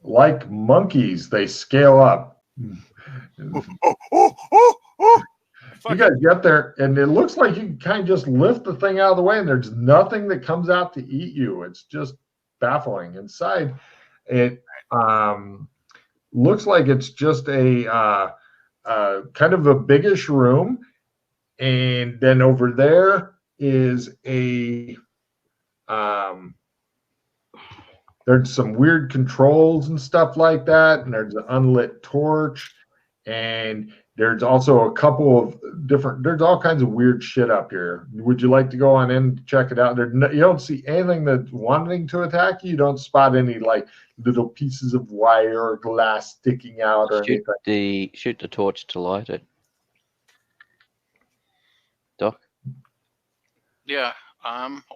like monkeys, they scale up. You guys get there, and it looks like you can kind of just lift the thing out of the way, and there's nothing that comes out to eat you. It's just baffling. Inside, it looks like it's just a kind of a biggish room, and then over there is a there's some weird controls and stuff like that, and there's an unlit torch, and there's also a couple of different, there's all kinds of weird shit up here. Would you like to go on in and check it out? You don't see anything that's wanting to attack you. You don't spot any like little pieces of wire or glass sticking out or anything. Shoot the torch to light it. Doc? Yeah.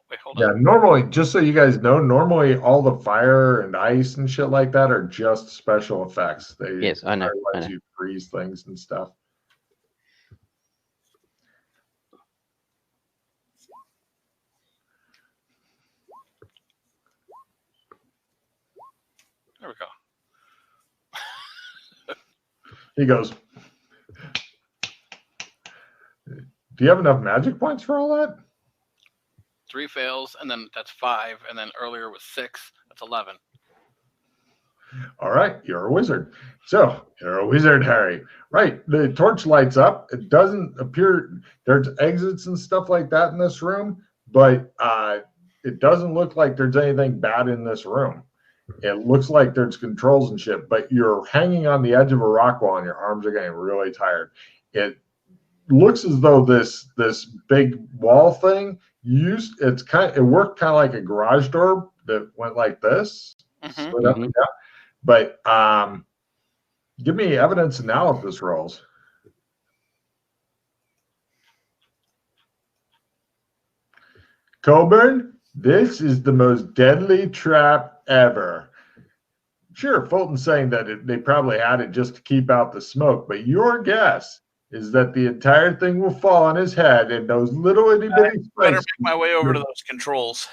Wait, hold on. Normally, just so you guys know, normally all the fire and ice and shit like that are just special effects. Yes, I know. Let you freeze things and stuff. There we go. He goes, do you have enough magic points for all that? 3 fails, and then that's 5, and then earlier was 6. That's 11. All right, you're a wizard. So you're a wizard, Harry. Right, the torch lights up. It doesn't appear there's exits and stuff like that in this room, but it doesn't look like there's anything bad in this room. It looks like there's controls and shit, but you're hanging on the edge of a rock wall, and your arms are getting really tired. It looks as though this big wall thing it worked kind of like a garage door that went like this, split up and down. But give me evidence analysis rolls. Coburn, this is the most deadly trap ever. Sure, Fulton's saying that they probably had it just to keep out the smoke, but your guess is that the entire thing will fall on his head and those little itty bitty spikes. Better make my way over to those controls.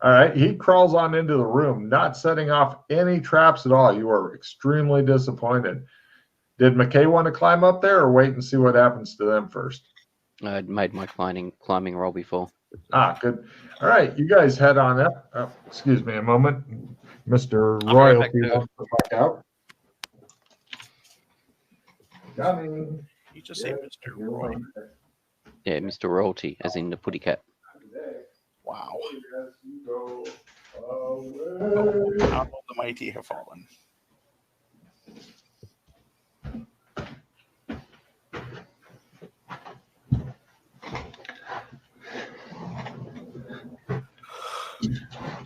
All right, he crawls on into the room, not setting off any traps at all. You are extremely disappointed. Did McKay want to climb up there or wait and see what happens to them first? I'd made my climbing roll before. Ah, good. All right, you guys head on up. Oh, excuse me a moment. Mr. Royalty wants to fuck out. Coming. You just say Mr. Roy. Yeah, Mr. Royalty, as in the putty cat. Wow. How the mighty have fallen.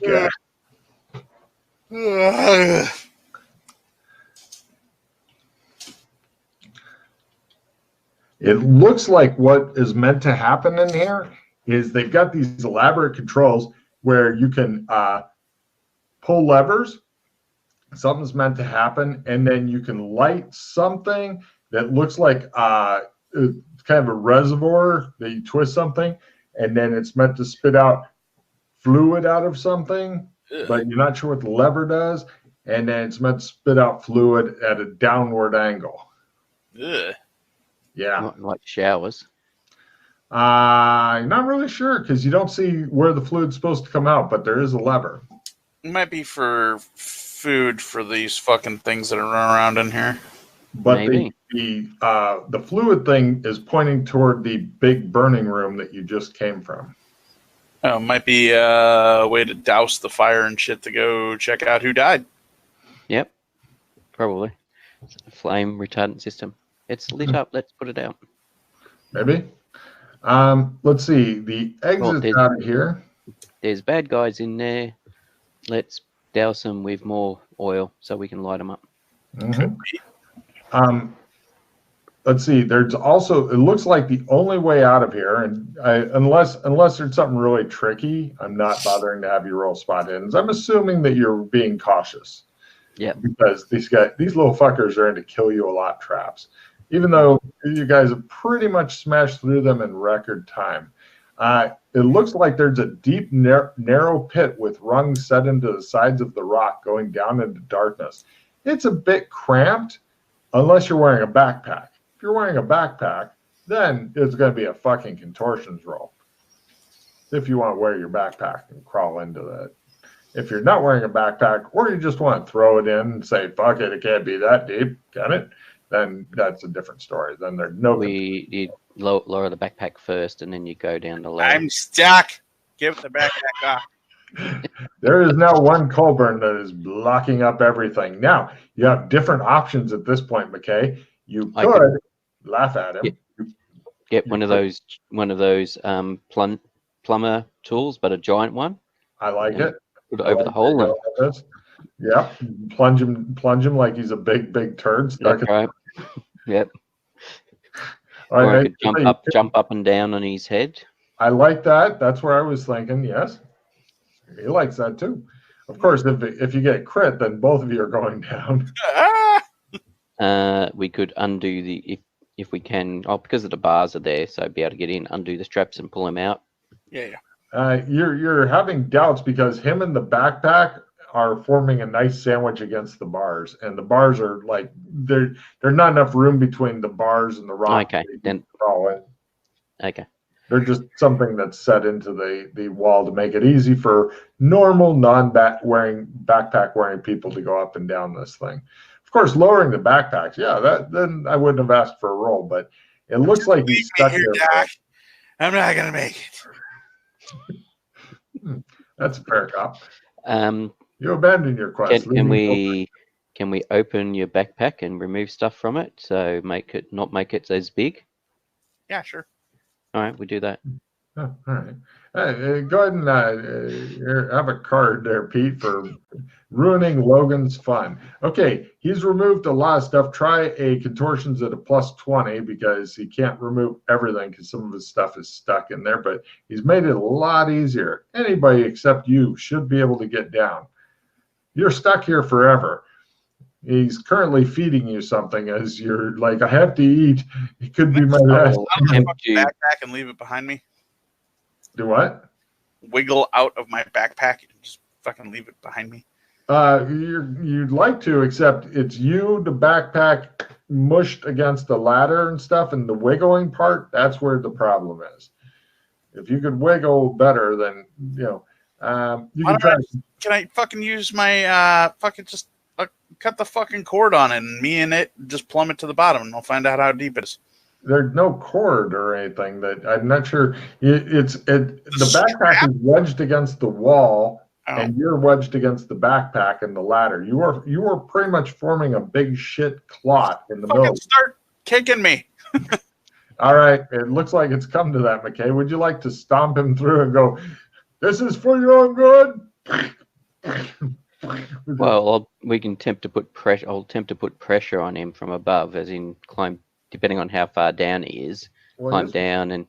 Yeah. It looks like what is meant to happen in here is they've got these elaborate controls where you can pull levers. Something's meant to happen, and then you can light something that looks like kind of a reservoir that you twist something, and then it's meant to spit out fluid out of something, but you're not sure what the lever does, and then it's meant to spit out fluid at a downward angle. Ugh. Yeah. Not like showers. Not really sure because you don't see where the fluid's supposed to come out, but there is a lever. It might be for food for these fucking things that are running around in here. But the fluid thing is pointing toward the big burning room that you just came from. Oh, might be a way to douse the fire and shit to go check out who died. Yep, probably. Flame retardant system. It's lit up. Let's put it out. Maybe. Let's see. The exit out of here. There's bad guys in there. Let's douse them with more oil so we can light them up. Mm-hmm. Let's see. There's also. It looks like the only way out of here, and unless there's something really tricky, I'm not bothering to have you roll spot hidden. I'm assuming that you're being cautious. Yeah. Because these little fuckers are into kill you a lot traps. Even though you guys have pretty much smashed through them in record time. It looks like there's a deep, narrow pit with rungs set into the sides of the rock going down into darkness. It's a bit cramped unless you're wearing a backpack. If you're wearing a backpack, then it's going to be a fucking contortions roll. If you want to wear your backpack and crawl into that. If you're not wearing a backpack, or you just want to throw it in and say, fuck it, it can't be that deep, can it? Then that's a different story. Then there's no... You lower the backpack first, and then you go down the ladder. I'm stuck. Give the backpack off. There is now one Colburn that is blocking up everything. Now, you have different options at this point, McKay. You could laugh at him. Get one of those plumber tools, but a giant one. I like it. Put it over the hole. Yeah, plunge him like he's a big turd stuck. That's right. Yep. All Or right, I could jump up and down on his head. I like that. That's where I was thinking. Yes, he likes that too. Of course, if you get crit, then both of you are going down. We could undo the if we can. Oh, because of the bars are there, so be able to get in, undo the straps, and pull him out. Yeah. You're having doubts because him and the backpack are forming a nice sandwich against the bars, and the bars are like there's not enough room between the bars and the rock. Okay, then. Okay. They're just something that's set into the wall to make it easy for normal backpack wearing people to go up and down this thing. Of course, lowering the backpacks, then I wouldn't have asked for a roll, but it looks like he's stuck here. I'm not gonna make it. That's a fair cop. You abandoned your quest. Can we open your backpack and remove stuff from it so not make it as big? Yeah, sure. All right, we do that. Oh, all right. Go ahead and have a card there, Pete, for ruining Logan's fun. Okay, he's removed a lot of stuff. Try a contortions at a +20 because he can't remove everything because some of his stuff is stuck in there, but he's made it a lot easier. Anybody except you should be able to get down. You're stuck here forever. He's currently feeding you something as you're like, I have to eat. It could be my last. Backpack and leave it behind me. Do what? Wiggle out of my backpack and just fucking leave it behind me. You'd like to, except it's you, the backpack mushed against the ladder and stuff, and the wiggling part, that's where the problem is. If you could wiggle better, then, you can try. Can I fucking use my fucking just cut the fucking cord on it and me and it just plumb it to the bottom and I'll find out how deep it is. There's no cord or anything that I'm not sure. The backpack is wedged against the wall and you're wedged against the backpack and the ladder. You are pretty much forming a big shit clot in the middle. Start kicking me. All right. It looks like it's come to that, McKay. Would you like to stomp him through and go, this is for your own good? Well, we can attempt to put pressure. I'll attempt to put pressure on him from above, as in climb, depending on how far down he is, climb down and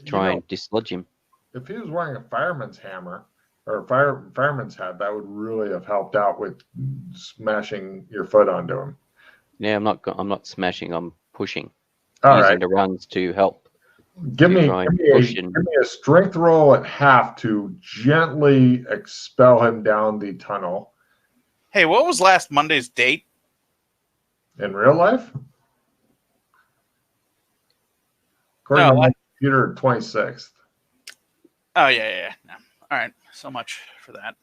try and dislodge him. If he was wearing a fireman's hammer or a fireman's hat, that would really have helped out with smashing your foot onto him. Yeah, I'm not smashing. I'm pushing. All using right. the rungs to help. Give me a strength roll at half to gently expel him down the tunnel. Hey, what was last Monday's date? In real life? According to my computer, 26th. Oh, yeah. No. All right. So much for that.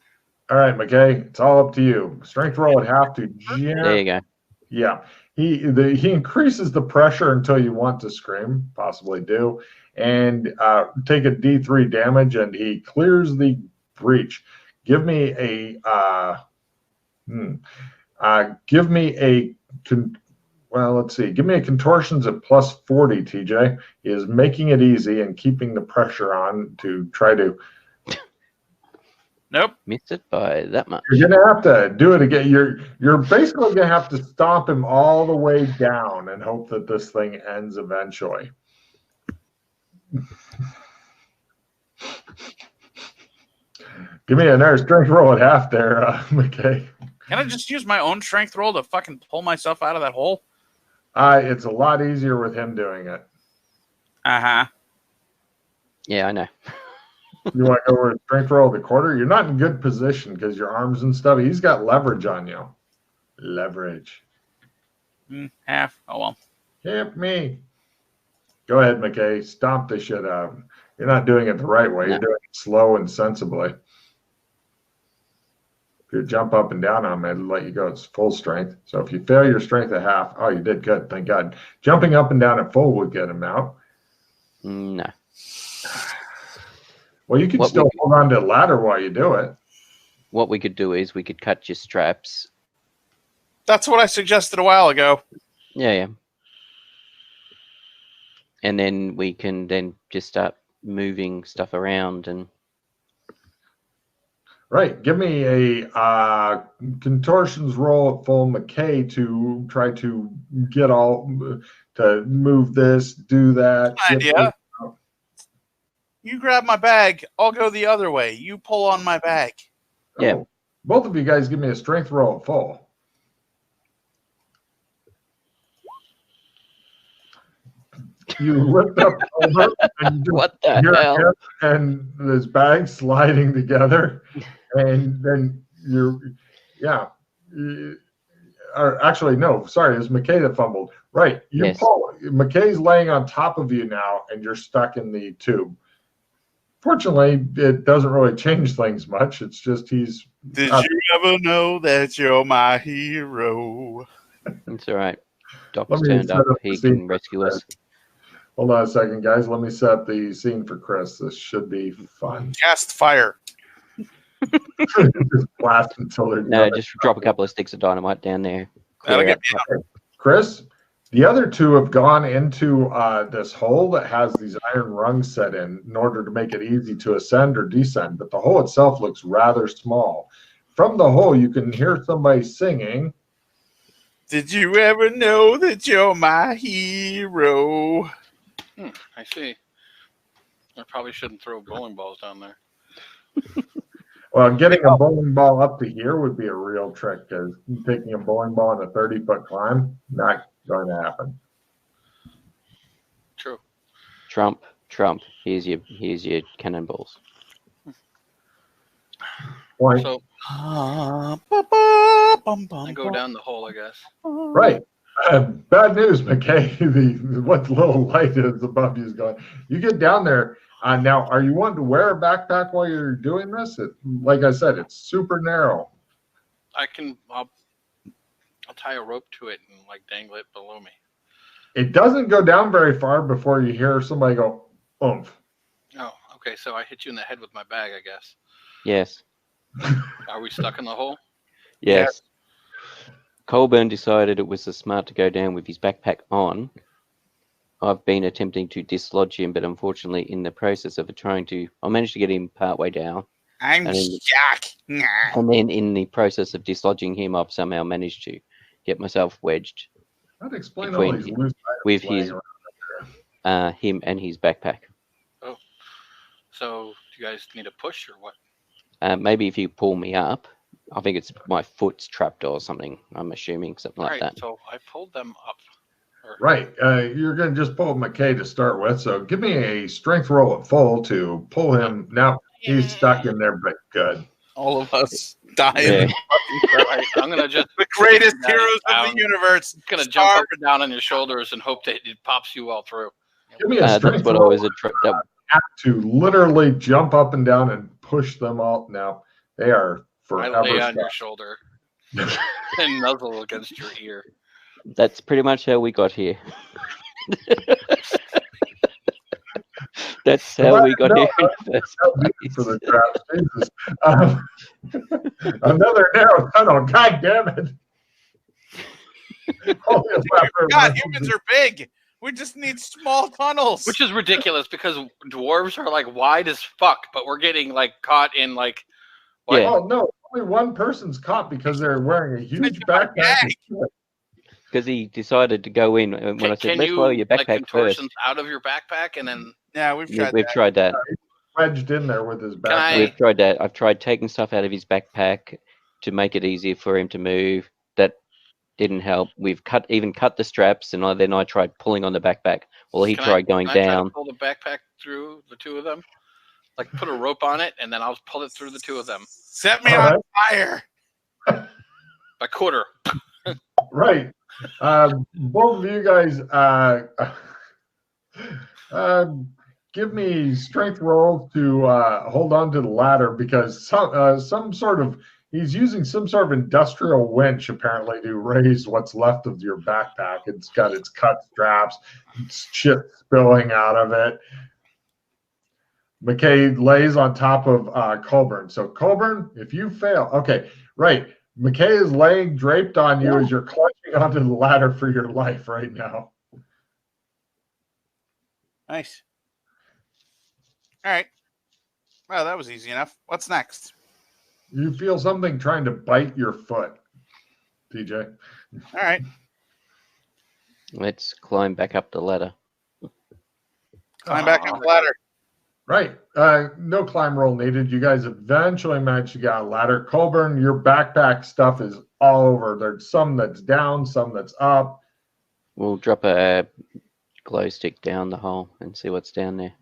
All right, McKay. It's all up to you. Strength roll at half to There you go. Yeah. He increases the pressure until you want to scream, possibly do, and take a D3 damage, and he clears the breach. Give me a contortions at +40, TJ. He is making it easy and keeping the pressure on to try to. Nope. Missed it by that much. You're gonna have to do it again. You're basically gonna have to stomp him all the way down and hope that this thing ends eventually. Give me another strength roll at half there, McKay. Can I just use my own strength roll to fucking pull myself out of that hole? It's a lot easier with him doing it. Uh-huh. Yeah, I know. You want to go with strength roll of the quarter? You're not in good position because your arms and stuff. He's got leverage on you. Leverage. Half. Oh well. Hit me. Go ahead, McKay. Stomp the shit out. You're not doing it the right way. No. You're doing it slow and sensibly. If you jump up and down on him, I'd let you go. It's full strength. So if you fail your strength at half, oh, you did good. Thank God. Jumping up and down at full would get him out. No. Well, you could What still we- hold on to the ladder while you do it. What we could do is we could cut your straps. That's what I suggested a while ago. Yeah. And then we can then just start moving stuff around and Right. Give me a contortions roll at full McKay to try to get all to move this, do that. Idea. You grab my bag. I'll go the other way. You pull on my bag. Yeah. Oh, both of you guys give me a strength roll at full. You lift up over and you just what the hear hell? him and this bag sliding together, and then or actually no, sorry, it was McKay that fumbled. Right, you Yes. pull. McKay's laying on top of you now, and you're stuck in the tube. Fortunately, it doesn't really change things much. It's just he's. Did you ever know that you're my hero? It's all right. Let Doc's me turned set up. up He the scene can rescue us. Hold on a second, guys. Let me set the scene for Chris. This should be fun. Cast fire. Just blast until they're No, done. just drop a couple of sticks of dynamite down there. That'll Clear get out. me Chris, the other two have gone into this hole that has these iron rungs set in order to make it easy to ascend or descend, but the hole itself looks rather small. From the hole, you can hear somebody singing. Did you ever know that you're my hero? I see. I probably shouldn't throw bowling balls down there. Well, getting a bowling ball up to here would be a real trick, because taking a bowling ball in a 30-foot climb, not going to happen. True. Trump. Here's your cannonballs. Point. So I I go down the hole, I guess. Right. Bad news, McKay. What little light is above you is going. You get down there. Now, are you wanting to wear a backpack while you're doing this? Like I said, it's super narrow. I'll tie a rope to it and like dangle it below me. It doesn't go down very far before you hear somebody go, oomph. Oh, okay. So I hit you in the head with my bag, I guess. Yes. Are we stuck in the hole? Yes. Colburn decided it was smart to go down with his backpack on. I've been attempting to dislodge him, but unfortunately, in the process of I managed to get him partway down. I'm And then- Jack. And then in the process of dislodging him, I've somehow managed to get myself wedged I'd explain all Between these loose items with laying his around. him and his backpack. So do you guys need a push or what? Maybe if you pull me up, I think it's my foot's trapped or something. I'm assuming something All like right. that. So I pulled them up. Right. You're going to just pull McKay to start with. So give me a strength roll at full to pull him. Now he's stuck in there, but good. All of us die. Yeah. All right, I'm gonna just The greatest Yeah, heroes of down. the universe. gonna jump up and down on your shoulders and hope that it pops you all through. Give me a That's strength what I roll was to literally jump up and down and push them all. Now they are I forever lay on stuck. your shoulder and nuzzle against your ear. That's pretty much how we got here. That's how we got No, here in the first For the place. traps. Jesus. Another narrow tunnel. God damn it. Holy leopard. God, humans are big. We just need small tunnels. Which is ridiculous because dwarves are like wide as fuck, but we're getting like caught in like what? Yeah. Oh, no. Only one person's caught because they're wearing a huge my backpack. Because he decided to go in when I said, Can let's you lower your like backpack first. contortions out of your backpack and then yeah, we've Yeah, tried we've that. tried that. Wedged in there with his Can I- backpack. We've tried that. I've tried taking stuff out of his backpack to make it easier for him to move. That didn't help. We've even cut the straps, and then I tried pulling on the backpack. Well, he Can tried going can I try to down. pull the backpack through the two of them? Like put a rope on it, and then I'll pull it through the two of them. Set me All on right. fire. By quarter. Right. Both of you guys give me strength rolls to hold on to the ladder because some sort of he's using some sort of industrial winch apparently to raise what's left of your backpack. It's got its cut straps, shit spilling out of it. McKay lays on top of Colburn. So Colburn, if you fail, okay, right. McKay is laying draped on you as you're clutching onto the ladder for your life right now. Nice. All right. Well, that was easy enough. What's next? You feel something trying to bite your foot, TJ. All right. Let's climb back up the ladder. Climb back up the ladder. Right. No climb roll needed. You guys eventually managed to get a ladder. Colburn, your backpack stuff is all over. There's some that's down, some that's up. We'll drop a glow stick down the hole and see what's down there.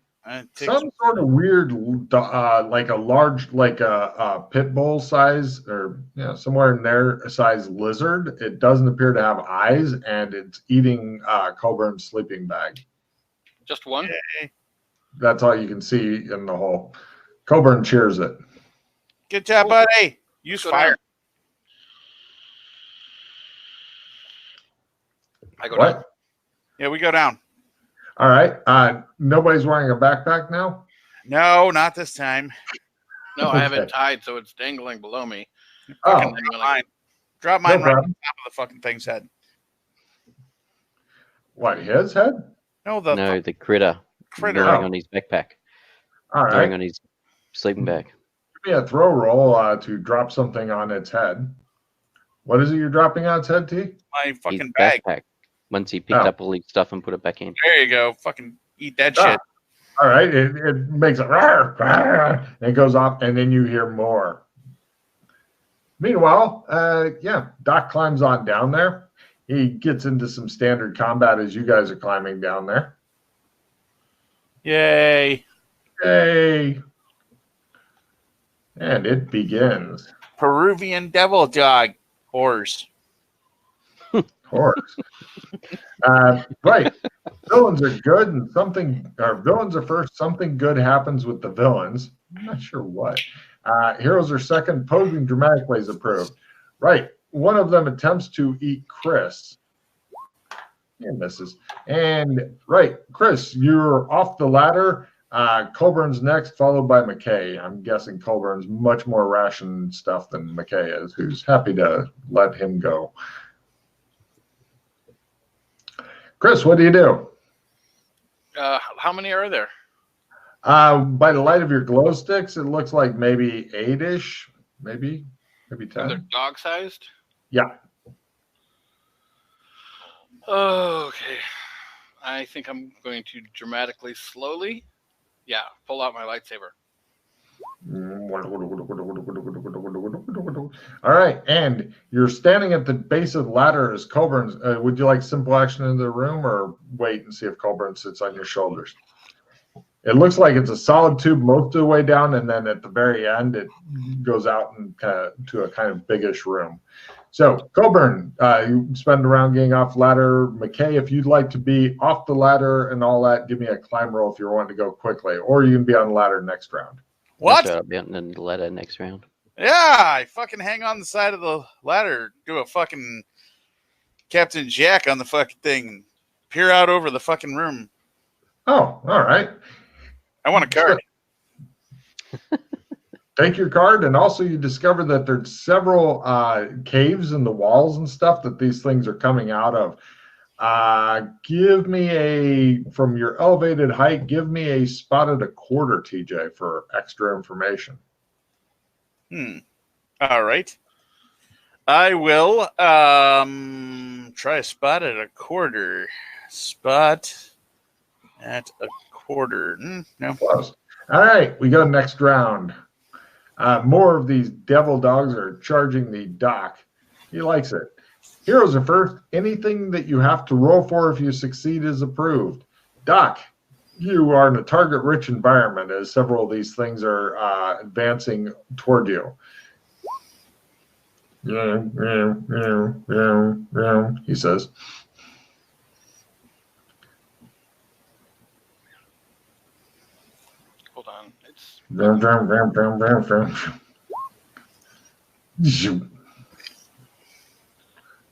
Some sort of weird, like a large, like a pit bull size, or somewhere in there, size lizard. It doesn't appear to have eyes, and it's eating Colburn's sleeping bag. Just one? Yay. That's all you can see in the hole. Colburn cheers it. Good job, buddy. Use fire. I go What? down. Yeah, we go down. All right. Nobody's wearing a backpack now? No, not this time. No, I have it Okay. tied, so it's dangling below me. Fucking Oh, drop mine. Drop mine No right on problem. top of the fucking thing's head. what, his head? No, the No, the critter. critter. Gnawing on his backpack. All Gnawing right. on his sleeping bag. Give me a throw roll to drop something on its head. What is it you're dropping on its head, T? My His fucking bag. backpack. Once he picked Oh. up all his stuff and put it back in. There you go. Fucking eat that Ah. shit. All right. It makes a rawr, rawr, and it goes off, and then you hear more. Meanwhile, Doc climbs on down there. He gets into some standard combat as you guys are climbing down there. Yay. Yay. And it begins. Peruvian devil dog. Horse. Horse. Right. Villains are good, and villains are first. Something good happens with the villains. I'm not sure what. Heroes are second. Posing dramatically is approved. Right. One of them attempts to eat Chris. And misses. And right, Chris, you're off the ladder. Colburn's next, followed by McKay. I'm guessing Colburn's much more ration stuff than McKay is, who's happy to let him go. Chris, what do you do? How many are there? By the light of your glow sticks, it looks like maybe 8-ish, maybe And 10. they're dog-sized? Yeah. Okay. I think I'm going to dramatically slowly, pull out my lightsaber. All right, and you're standing at the base of the ladder as Colburn's. Would you like simple action in the room, or wait and see if Colburn sits on your shoulders? It looks like it's a solid tube most of the way down, and then at the very end, it goes out and to a kind of biggish room. So, Colburn, you spend a round getting off the ladder. McKay, if you'd like to be off the ladder and all that, give me a climb roll if you're wanting to go quickly, or you can be on the ladder next round. What? I'll be on the ladder next round. Yeah, I fucking hang on the side of the ladder, do a fucking Captain Jack on the fucking thing, and peer out over the fucking room. Oh, all right. I want a card. Take your card, and also you discover that there's several caves in the walls and stuff that these things are coming out of. Give me from your elevated height, give me a spotted a quarter, TJ, for extra information. All right. I will try a spot at a quarter. Spot at a quarter. No. Close. All right, we go next round. More of these devil dogs are charging the Doc. He likes it. Heroes are first. Anything that you have to roll for if you succeed is approved. Doc, You are in a target-rich environment as several of these things are advancing toward you. He says. Hold on. It's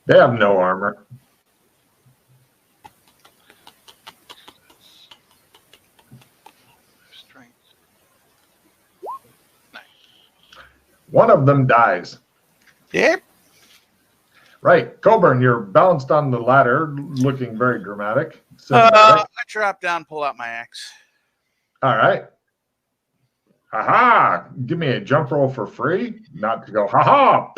They have no armor. strength. Nice. One of them dies. Yep. Right. Coburn, you're balanced on the ladder, looking very dramatic. I drop down, pull out my axe. All right. Ha-ha! Give me a jump roll for free. Not to go, ha-ha!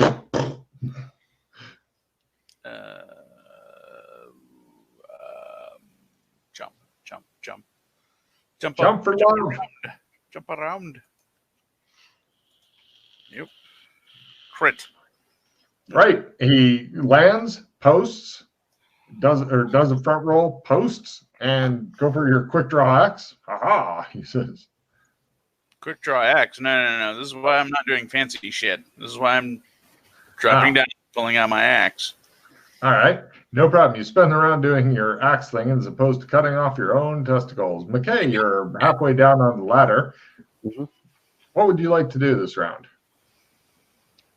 Jump. Jump for love. Jump around. Yep. Crit. Right. He lands, posts, does a front roll, posts, and go for your quick draw axe. Ha-ha, he says. Quick draw axe. No. This is why I'm not doing fancy shit. This is why I'm dropping down, pulling out my axe. All right. No problem. You spend the round doing your axe thing as opposed to cutting off your own testicles. McKay, you're halfway down on the ladder. Mm-hmm. What would you like to do this round?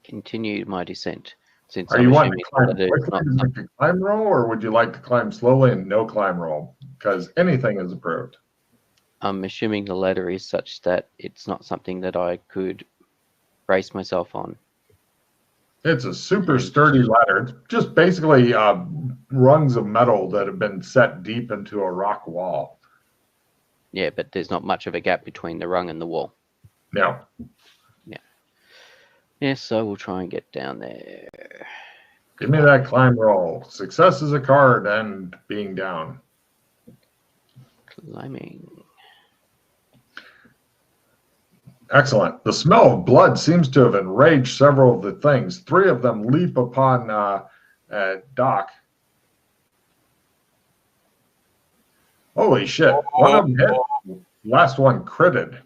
Continue my descent. Since Are I'm you wanting to assuming climb that it's quickly not like a climb roll, or would you like to climb slowly and no climb roll? Because anything is approved. I'm assuming the ladder is such that it's not something that I could brace myself on. It's a super sturdy ladder. It's just basically rungs of metal that have been set deep into a rock wall. Yeah, but there's not much of a gap between the rung and the wall. No. Yes, so we'll try and get down there. Give me that climb roll. Success is a card and being down. Climbing. Excellent. The smell of blood seems to have enraged several of the things. 3 of them leap upon Doc. Holy shit. One of them hit. Last one critted.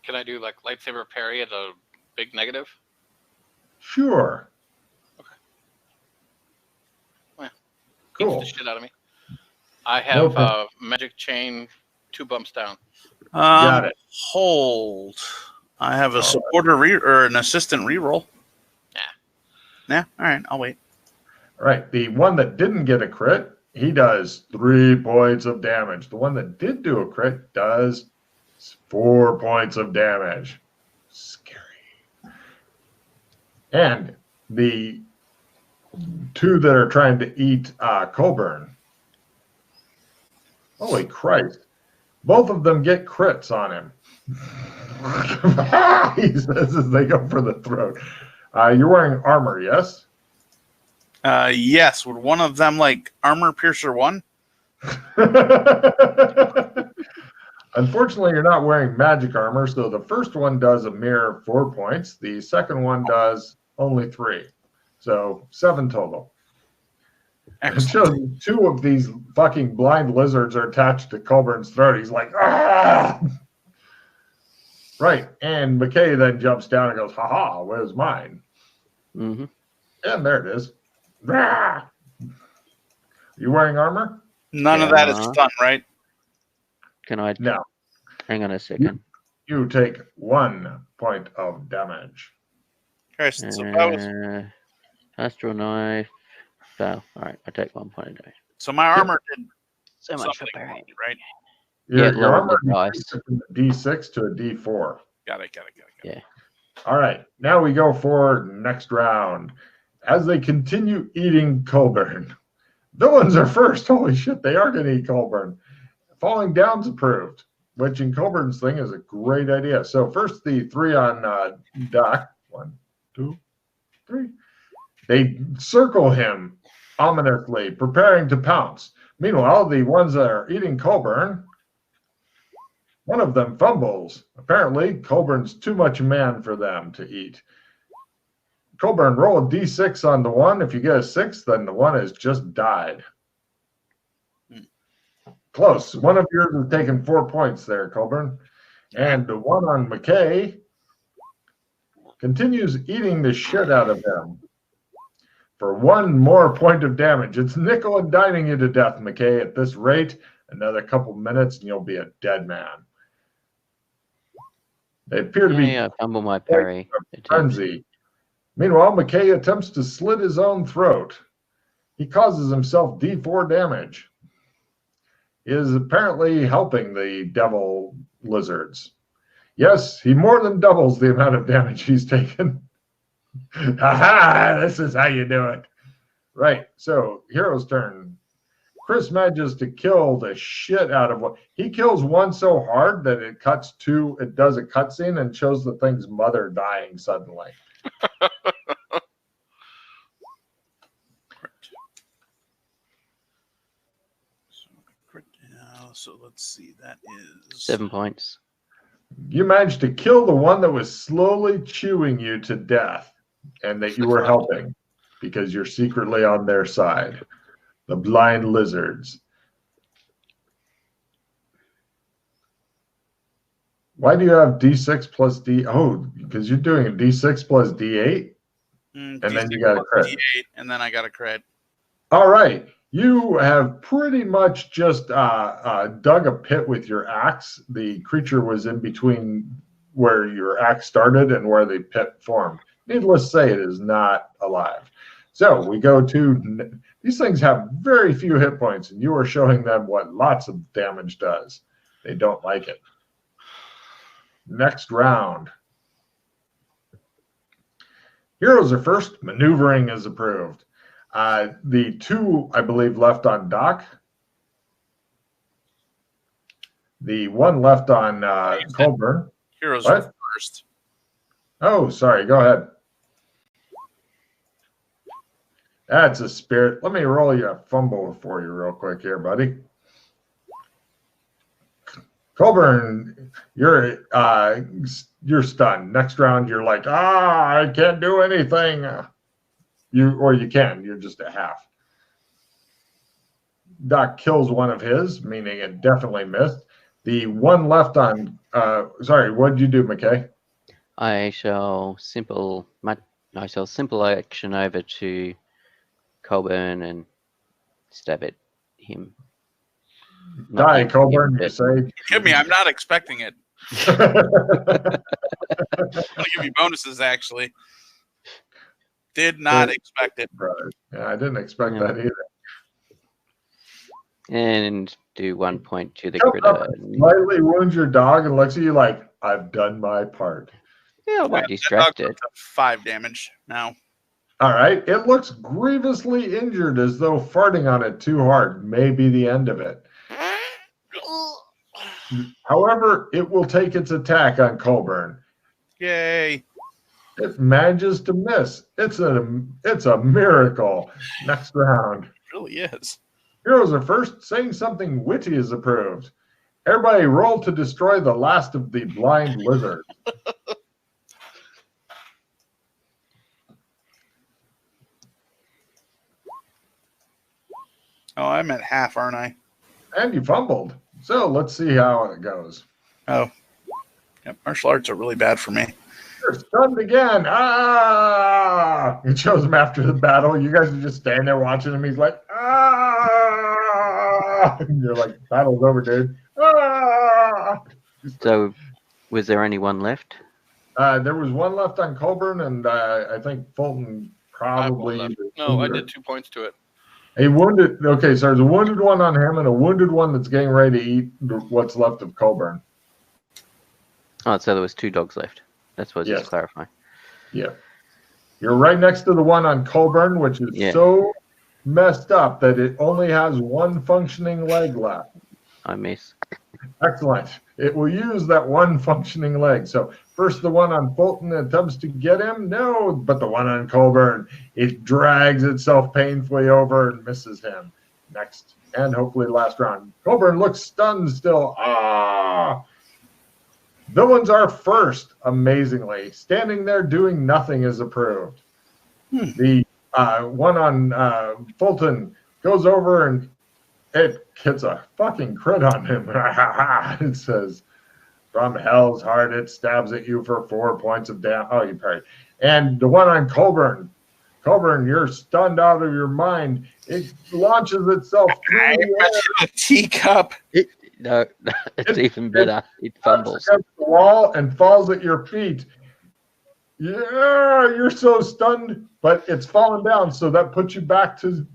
Can I do like lightsaber parry at a big negative? Sure. Okay. Well, Cool. beats the shit out of me. I have magic chain, 2 bumps down. Got it. Hold. I have a supporter or an assistant reroll. Yeah. All right. I'll wait. All right. The one that didn't get a crit, he does 3 points of damage. The one that did do a crit does 4 points of damage. Scary. And the 2 that are trying to eat Coburn. Holy Christ. Both of them get crits on him. He says as they go for the throat. You're wearing armor, yes? Yes. Would one of them like armor piercer 1? Unfortunately, you're not wearing magic armor, so the first one does a mere 4 points. The second one does only 3. So 7 total. It shows 2 of these fucking blind lizards are attached to Colburn's throat. He's like, ah! Right. And McKay then jumps down and goes, ha-ha, where's mine? Mm-hmm. And there it is. Ah! You wearing armor? None of that is stun, right? Can I? No. Hang on a second. You take 1 point of damage. Okay, so that was... Astral knife. Fail. All right, I take 1 point a day. So my armor did So much for something, parrying. right? Your lower armor the dice. increases from a D6 to a D4. Got it. Yeah. All right, now we go for next round. As they continue eating Colburn. Villains are first. Holy shit, they are going to eat Colburn. Falling down's approved, which in Colburn's thing is a great idea. So first the 3 on Doc. 1, 2, 3. They circle him ominously, preparing to pounce. Meanwhile, the ones that are eating Colburn, one of them fumbles. Apparently, Colburn's too much man for them to eat. Colburn, roll a D6 on the 1. If you get a 6, then the 1 has just died. Close. One of yours has taken 4 points there, Colburn. And the one on McKay continues eating the shit out of him for 1 more point of damage. It's nickel and diming you to death, McKay. At this rate, another couple minutes and you'll be a dead man. They appear to be I fumble my parry. frenzy. Meanwhile, McKay attempts to slit his own throat. He causes himself D4 damage. He is apparently helping the devil lizards. Yes, he more than doubles the amount of damage he's taken. Ha! This is how you do it. Right, so hero's turn. Chris manages to kill the shit out of what he kills one so hard that it does a cutscene and shows the thing's mother dying suddenly. So let's see, that is 7 points. You managed to kill the one that was slowly chewing you to death and that you were helping because you're secretly on their side. The blind lizards. Why do you have D6 plus D? Oh, because you're doing a D6 plus D8? And then you got a crit. D8, and then I got a crit. All right. You have pretty much just dug a pit with your axe. The creature was in between where your axe started and where the pit formed. Needless to say, it is not alive. So we go to, these things have very few hit points, and you are showing them what lots of damage does. They don't like it. Next round. Heroes are first. Maneuvering is approved. The 2, I believe, left on Doc. The 1 left on Colburn. Heroes are first. Oh, sorry. Go ahead. That's a spirit. Let me roll you a fumble for you real quick here, buddy. Colburn, you're stunned. Next round, you're like, I can't do anything. You can. You're just a half. Doc kills one of his, meaning it definitely missed. The 1 left on. Sorry, what did you do, McKay? I shall simple action over to Colburn and stab at him. Die, Colburn, you say. Give me, I'm not expecting it. I'm gonna give you bonuses, actually. Did not expect it. Yeah, I didn't expect that either. And do 1 point to the critter. Slightly wounds your dog and looks at you like, I've done my part. Yeah, I won't distract it. 5 damage now. All right. It looks grievously injured, as though farting on it too hard may be the end of it. However, it will take its attack on Colburn. Yay. It manages to miss. It's a miracle. Next round. It really is. Heroes are first. Saying something witty is approved. Everybody roll to destroy the last of the blind lizards. Oh, I'm at half, aren't I? And you fumbled. So let's see how it goes. Oh. Yeah, martial arts are really bad for me. You're stunned again. Ah! It shows him after the battle. You guys are just standing there watching him. He's like, ah! And you're like, battle's over, dude. Ah! So, was there only 1 left? There was 1 left on Colburn, and I think Fulton probably. No, I did 2 points to it. A wounded. Okay, so there's a wounded one on him and a wounded one that's getting ready to eat what's left of Colburn. Oh, so there was 2 dogs left. That's what I was just clarifying. Yeah. You're right next to the one on Colburn, which is so messed up that it only has 1 functioning leg left. I miss. Excellent. It will use that 1 functioning leg. So first the one on Fulton attempts to get him. No, but the one on Colburn, it drags itself painfully over and misses him. Next, and hopefully last round. Colburn looks stunned still. Ah! Villains are first, amazingly. Standing there doing nothing is approved. The one on Fulton goes over and it gets a fucking crit on him. It says, from hell's heart, it stabs at you for 4 points of damage. Oh, you parried. And the one on Colburn. Colburn, you're stunned out of your mind. It launches itself through the air. A teacup. No, it's even better. It fumbles against the wall and falls at your feet. Yeah, you're so stunned, but it's fallen down, so that puts you back to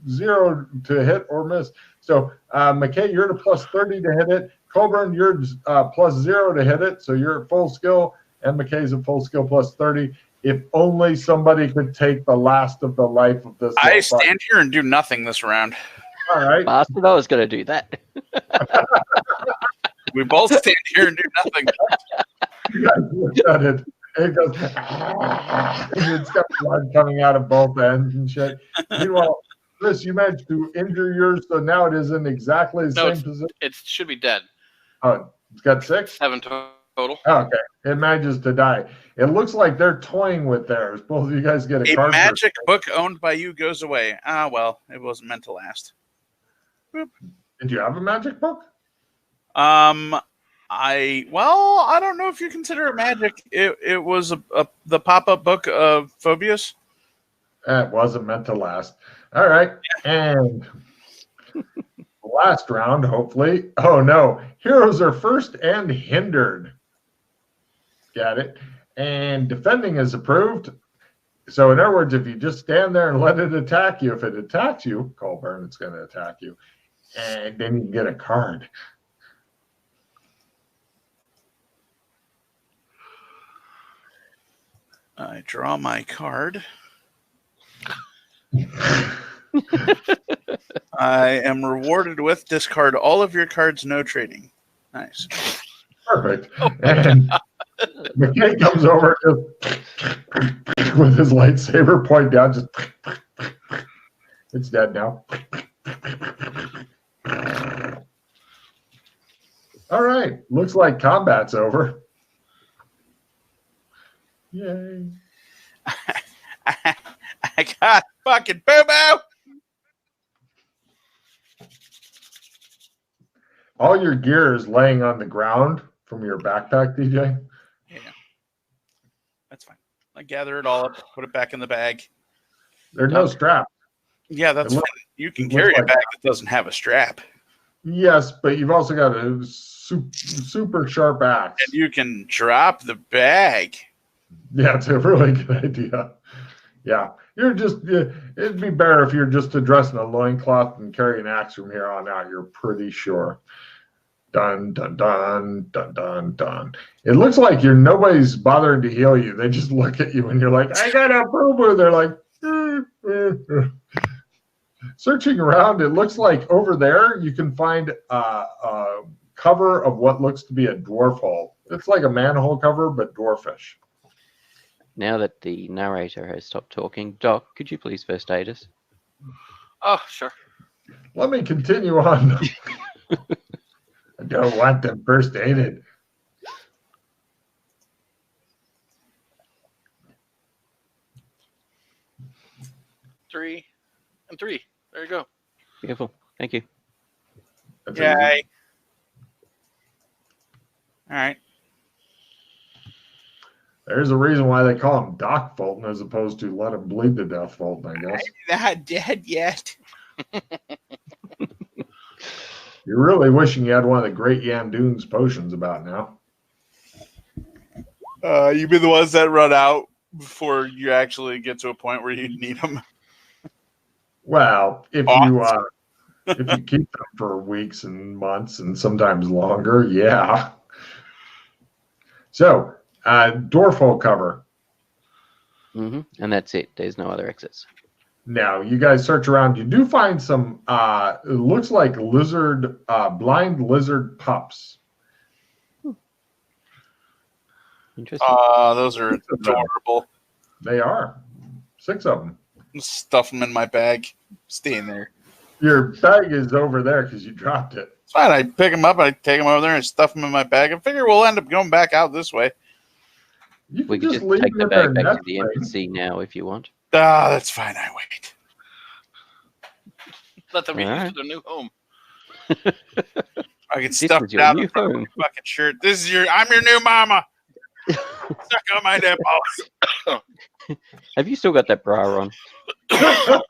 0 to hit or miss. So, McKay, you're at a plus 30 to hit it. Colburn, you're plus 0 to hit it, so you're at full skill, and McKay's at full skill plus 30. If only somebody could take the last of the life of this. I stand here and do nothing this round. All right. bastard. I was going to do that. We both stand here and do nothing. You guys look at it. It goes, and it's got blood coming out of both ends and shit. Meanwhile, Chris, you managed to injure yours, so now it is in exactly the same position. It should be dead. Oh, it's got 6? 7 total. Oh, okay. It manages to die. It looks like they're toying with theirs. Both of you guys get a A card. magic book owned by you goes away. Ah, well, it wasn't meant to last. Boop. Did you have a magic book? I don't know if you consider it magic. It was the pop-up book of Phobius. It wasn't meant to last. All right. And last round, hopefully. Oh, no. Heroes are first and hindered. Got it. And defending is approved. So, in other words, if you just stand there and let it attack you, if it attacks you, Colburn, it's going to attack you. And then you can get a card. I draw my card. I am rewarded with discard all of your cards, no trading. Nice. Perfect. And McKay comes over just with his lightsaber point down. Just it's dead now. All right. Looks like combat's over. Yay. I got fucking boo-boo. All your gear is laying on the ground from your backpack, DJ. Yeah. That's fine. I gather it all up, put it back in the bag. There's no strap. Yeah, that's It fine. looks- You can it carry looks a like bag that doesn't have a strap. Yes, but you've also got a super sharp axe. And you can drop the bag. Yeah, it's a really good idea. Yeah, it'd be better if you're just addressing a loincloth and carry an axe from here on out, you're pretty sure. Dun, dun, dun, dun, dun, dun. It looks like nobody's bothering to heal you. They just look at you and you're like, I got a boo-boo. They're like, Searching around, it looks like over there you can find a cover of what looks to be a dwarf hole. It's like a manhole cover, but dwarfish. Now that the narrator has stopped talking, Doc, could you please first aid us? Oh, sure. Let me continue on. I don't want them first aided. Three and 3. There you go. Beautiful. Thank you. That's Yay. All right. There's a reason why they call him Doc Fulton as opposed to let him bleed to death Fulton, I guess. I'm not dead yet. You're really wishing you had one of the Great Yandoon's potions about now. You be the ones that run out before you actually get to a point where you need them. Well, if you keep them for weeks and months and sometimes longer, yeah. So, dwarf hole cover. Mm-hmm. And that's it. There's no other exits. Now, you guys search around. You do find some, it looks like blind lizard pups. Interesting. Those are adorable. They are. 6 of them. Stuff them in my bag. Staying there. Your bag is over there because you dropped it. It's fine. I pick them up. I take them over there and stuff them in my bag. I figure we'll end up going back out this way. You We can could just leave take them the in their bag back to nest the frame. embassy now if you want. That's fine. I wait. Let them be used Alright. to their new home. I can This stuff is it your down new the front of home. my fucking shirt. I'm your new mama. Suck on my nipples. Have you still got that bra on? You're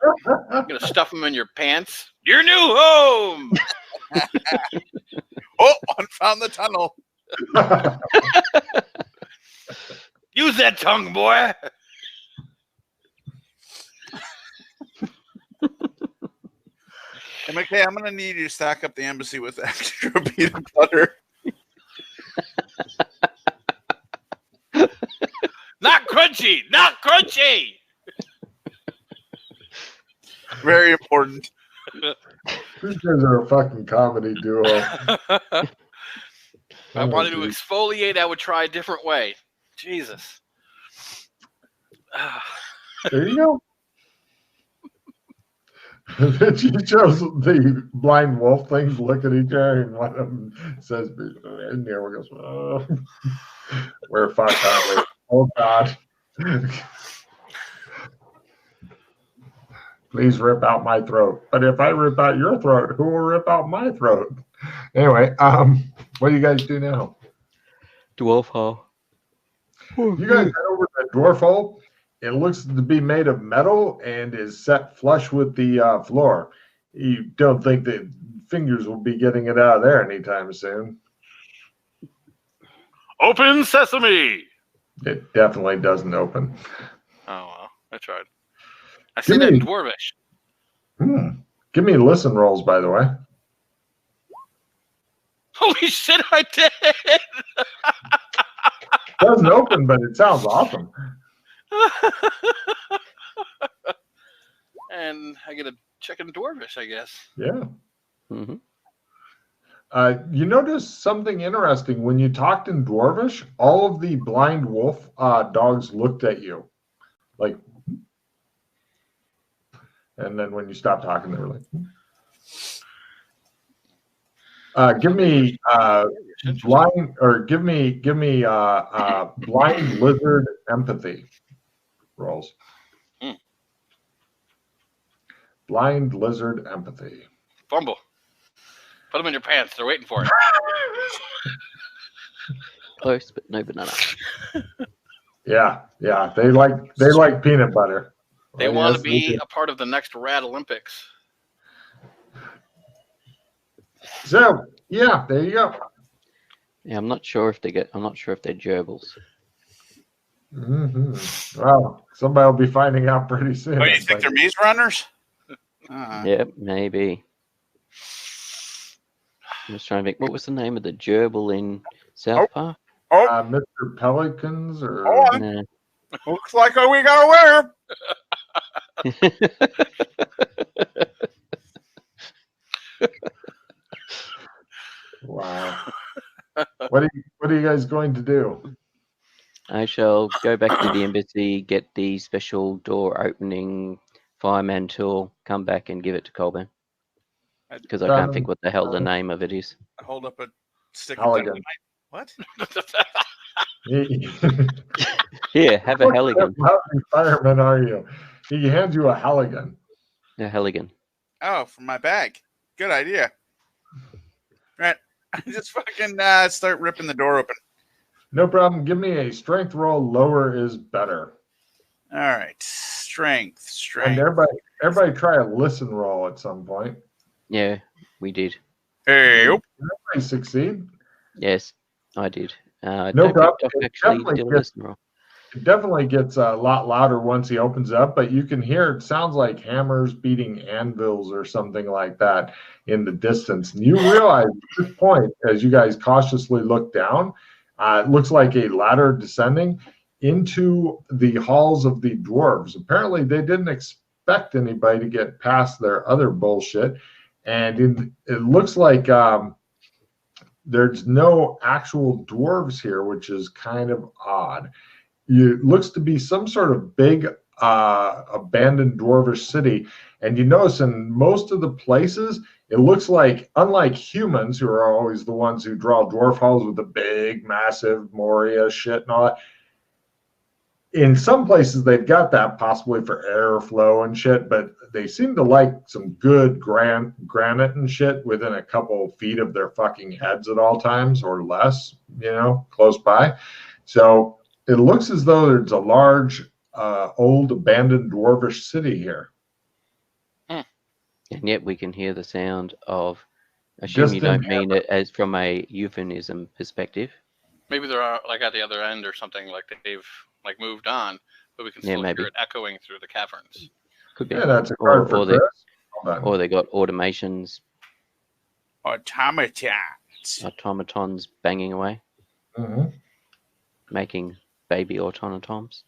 gonna stuff them in your pants. Your new home. Oh, I found the tunnel. Use that tongue, boy. Hey, McKay, I'm going to need you to stack up the embassy with extra peanut butter. Not crunchy. Not crunchy. Very important. These guys are a fucking comedy duo. If I Oh, wanted to geez. exfoliate, I would try a different way. Jesus. There you go. She chose the blind wolf things, look at each other, and one of them says, and the other one goes, oh, we're fucked, aren't we? Oh, God. Please rip out my throat. But if I rip out your throat, who will rip out my throat? Anyway, what do you guys do now? Dwarf hole. You guys head over to the dwarf hole. It looks to be made of metal and is set flush with the floor. You don't think that fingers will be getting it out of there anytime soon. Open sesame. It definitely doesn't open. Oh, well, I tried. I say that in Dwarvish. Give me listen rolls, by the way. Holy shit, I did. Doesn't open, but it sounds awesome. And I get a check in Dwarvish, I guess. Yeah. Mm-hmm. You notice something interesting when you talked in Dwarvish. All of the blind wolf dogs looked at you, like, and then when you stopped talking, they were like, "Give me blind, or give me blind lizard empathy rolls." Blind lizard empathy. Fumble. Put them in your pants. They're waiting for it. Close, but no banana. Yeah. They like peanut butter. They Oh, want yes, to they be do. a part of the next Rad Olympics. So yeah, there you go. Yeah, I'm not sure if they're gerbils. Mm-hmm. Well, somebody will be finding out pretty soon. Oh, you I'm think they're thinking. maze runners? Yep, maybe. I was trying to think. What was the name of the gerbil in South Park? Mr. Pelicans or Nah. Looks like we got a winner. wow. What are you guys going to do? I shall go back to the embassy, get the special door opening fireman tool, come back and give it to Colburn. Because I can't think what the hell the name of it is. Hold up a stick of Halligan. dynamite. What? Here, have a Halligan. How many firemen are you? He hands you a Halligan. A Halligan. Oh, from my bag. Good idea. Right. I just fucking start ripping the door open. No problem. Give me a strength roll. Lower is better. All right. Strength. And everybody try a listen roll at some point. Yeah, we did. Hey, Everybody succeed. Yes, I did. No don't problem. think Doc It actually definitely did a gets- listen roll. It definitely gets a lot louder once he opens up, but you can hear it sounds like hammers beating anvils or something like that in the distance. And you realize at this point, as you guys cautiously look down, it looks like a ladder descending into the halls of the dwarves. Apparently, they didn't expect anybody to get past their other bullshit. And it looks like there's no actual dwarves here, which is kind of odd. It looks to be some sort of big abandoned dwarvish city. And you notice in most of the places, it looks like, unlike humans, who are always the ones who draw dwarf halls with the big, massive Moria shit and all that, in some places they've got that possibly for airflow and shit, but they seem to like some good granite and shit within a couple feet of their fucking heads at all times or less, close by. So it looks as though there's a large, old abandoned dwarvish city here. And yet we can hear the sound of, assume you don't mean it as from a euphemism perspective. Maybe they're like at the other end or something, like they've like moved on, but we can still hear it echoing through the caverns. Could be. Yeah, that's a card for Chris. Or they got automations. Automatons banging away. Mm-hmm. Making baby automatons.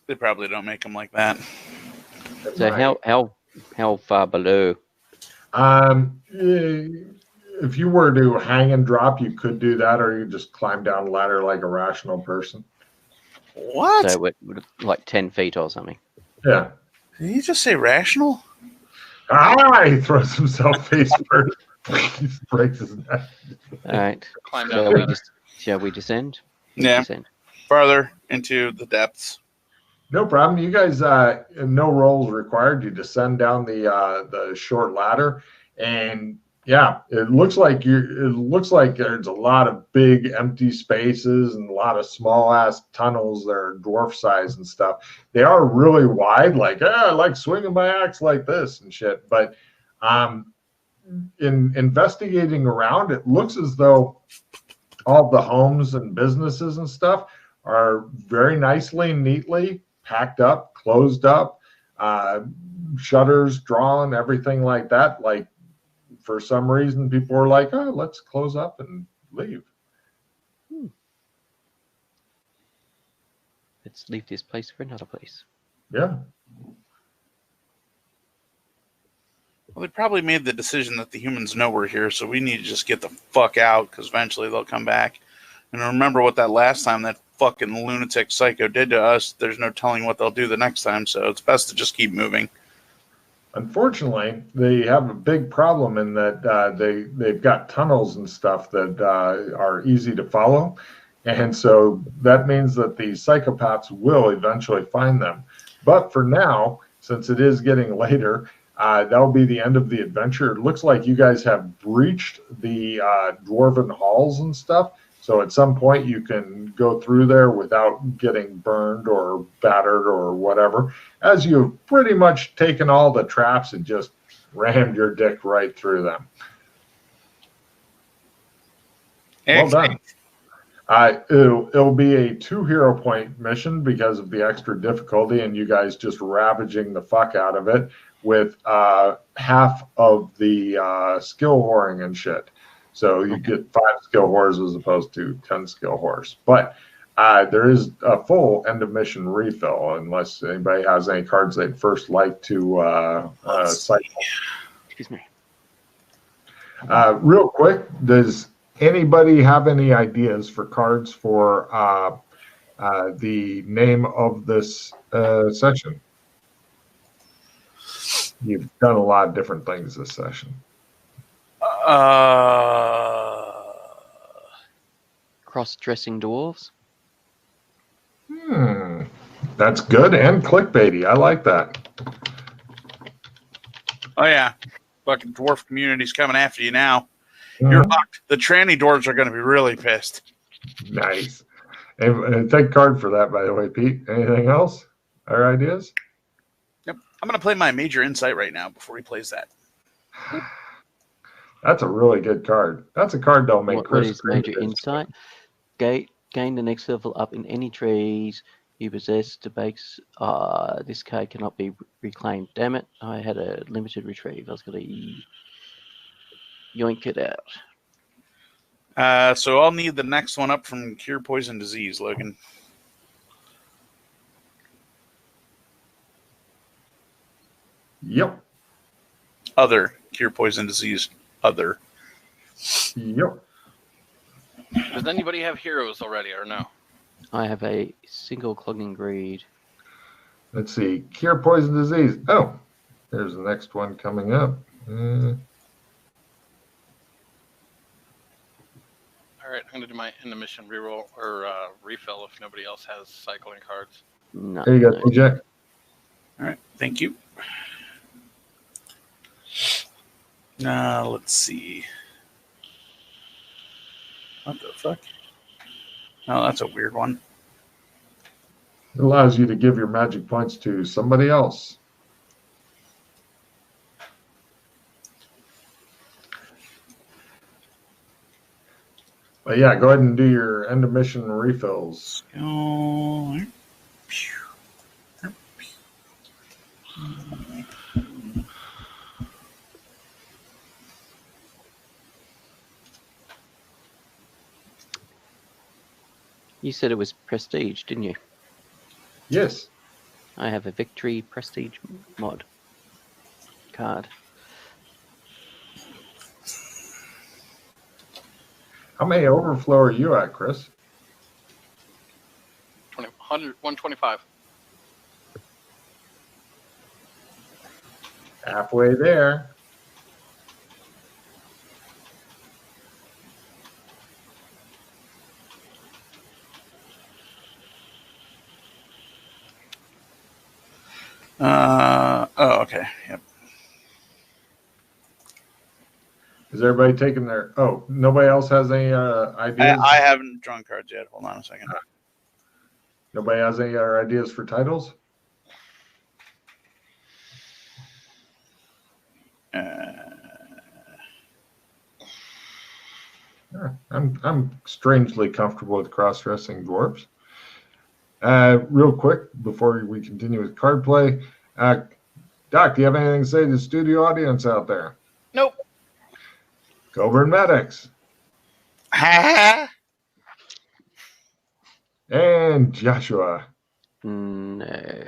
They probably don't make them like that. So how far below? If you were to hang and drop, you could do that, or you just climb down a ladder like a rational person. What? So like 10 feet or something. Yeah. Did you just say rational? He throws himself face first. He breaks his neck. All right. Shall we descend? Yeah. Farther into the depths. No problem. You guys, no rolls required. You descend down the short ladder, and yeah, it looks like there's a lot of big empty spaces and a lot of small ass tunnels that are dwarf size and stuff. They are really wide, like I like swinging my axe like this and shit. But in investigating around, it looks as though all the homes and businesses and stuff are very nicely and neatly packed up, closed up, shutters drawn, everything like that. Like, for some reason, people were like, oh, let's close up and leave. Let's leave this place for another place. Yeah. Well, they probably made the decision that the humans know we're here, so we need to just get the fuck out, because eventually they'll come back. And remember what that last time that fucking lunatic psycho did to us. There's no telling what they'll do the next time, so it's best to just keep moving. Unfortunately, they have a big problem in that they've got tunnels and stuff that are easy to follow. And so that means that the psychopaths will eventually find them. But for now, since it is getting later, that'll be the end of the adventure. It looks like you guys have breached the dwarven halls and stuff. So at some point you can go through there without getting burned or battered or whatever, as you've pretty much taken all the traps and just rammed your dick right through them. Well done. It'll be a 2 hero point mission because of the extra difficulty and you guys just ravaging the fuck out of it with half of the skill whoring and shit. So you get 5 skill whores as opposed to 10 skill whores. But there is a full end of mission refill unless anybody has any cards they'd first like to cycle. Excuse me. Real quick, does anybody have any ideas for cards for the name of this session? You've done a lot of different things this session. Cross-dressing dwarves. That's good and clickbaity. I like that. Oh yeah, fucking dwarf community's coming after you now. You're locked. The tranny dwarves are going to be really pissed. Nice. And take card for that, by the way, Pete. Anything else? Other ideas? Yep. I'm going to play my major insight right now before he plays that. That's a really good card. That's a card that'll make Chris. What is major insight? Gain the next level up in any trees you possess to base. This card cannot be reclaimed. Damn it! I had a limited retrieve. I was going to yoink it out. So I'll need the next one up from Cure Poison Disease, Logan. Yep. Other Cure Poison Disease. Other. Yep. Does anybody have heroes already or no? I have a single clogging greed. Let's see. Cure poison disease. Oh, there's the next one coming up. All All right, I'm going to do my end of mission reroll or refill if nobody else has cycling cards. No. There you go, no. TJ. All right, thank you. Let's see. What the fuck? Oh, that's a weird one. It allows you to give your magic points to somebody else. But yeah, go ahead and do your end of mission refills. Oh, You said it was prestige, didn't you? Yes. I have a victory prestige mod card. How many overflow are you at, Chris? 125. Halfway there. okay. Yep. Is everybody taking their... Oh, nobody else has any ideas? I haven't drawn cards yet. Hold on a second. Nobody has any ideas for titles? Yeah, I'm strangely comfortable with cross-dressing dwarves. Real quick, before we continue with card play, Doc, do you have anything to say to the studio audience out there? Nope. Cobra and Medics. And Joshua. No.